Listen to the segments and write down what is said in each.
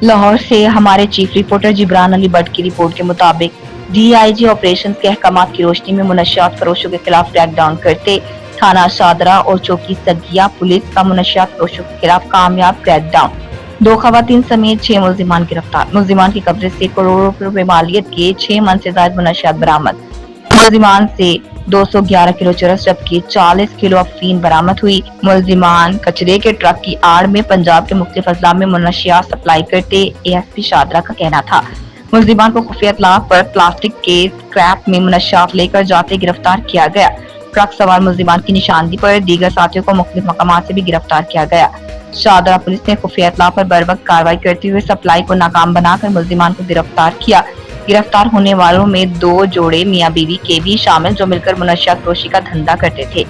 लाहौर से हमारे chief reporter Jibran Ali Bhatt की रिपोर्ट के मुताबिक डीआईजी ऑपरेशन के अहकामात की रोशनी में मुनशियात फरोशों के खिलाफ क्रैकडाउन करते थाना शादरा और चौकी सगिया पुलिस का मुनशियात फरोशों के खिलाफ कामयाब क्रैकडाउन। 2 खवातीन समेत 6 मुल्जिमान गिरफ्तार। मुल्जिमान के कब्जे से करोड़ों रुपए मालियत के 6 मन से ज्यादा मुनशियात बरामद। मुल्जिमान से 211 किलो चरस जबकि 40 किलो अफीम बरामद हुई। मुल्जिमान कचरे के ट्रक की आड़ में पंजाब के मुख्तलिफ अजला में मुनशियात सप्लाई करते एएसपी शादरा का कहना था। मुल्जिमान को खुफिया इत्तला पर प्लास्टिक के स्क्रैप में मुनशियात लेकर जाते गिरफ्तार किया गया। ट्रक सवार मुल्जिमान की निशानदी पर दीगर साथियों को मुख्तलिफ मकामात से भी गिरफ्तार किया गया। शादरा पुलिस ने खुफिया इत्तला पर बरवक्त कार्रवाई करते हुए सप्लाई को नाकाम बनाकर मुल्जिमान को गिरफ्तार किया। गिरफ्तार होने वालों में 2 जोड़े मियां बीवी के भी शामिल जो मिलकर मुनशियात फरोशी का धंधा करते थे।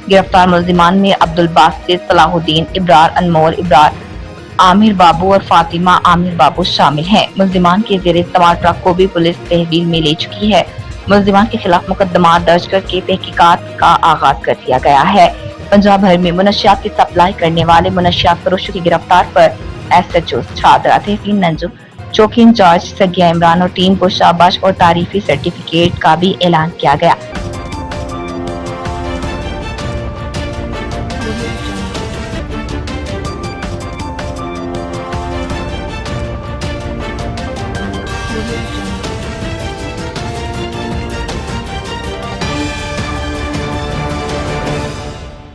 गिरफ्तार मुल्जिमान में अब्दुल बासित, सलाहुद्दीन, इब्रार, अनमोल इब्रार, आमिर बाबू और फातिमा आमिर बाबू शामिल हैं। मुल्जिमान के जेर इस्तेमाल ट्रक को भी पुलिस तहवील में ले चुकी है। मुल्जिमान के खिलाफ मुकदमा दर्ज करके तहकीकात का आगाज कर दिया गया है। पंजाब भर में मुनशियात की सप्लाई करने वाले मुनशियात फरोशों की गिरफ्तार पर एसएचओ शादरा तहसील नंजू, चौकी इंचार्ज सगिया इमरान और टीम को शाबाश और तारीफी सर्टिफिकेट का भी ऐलान किया गया।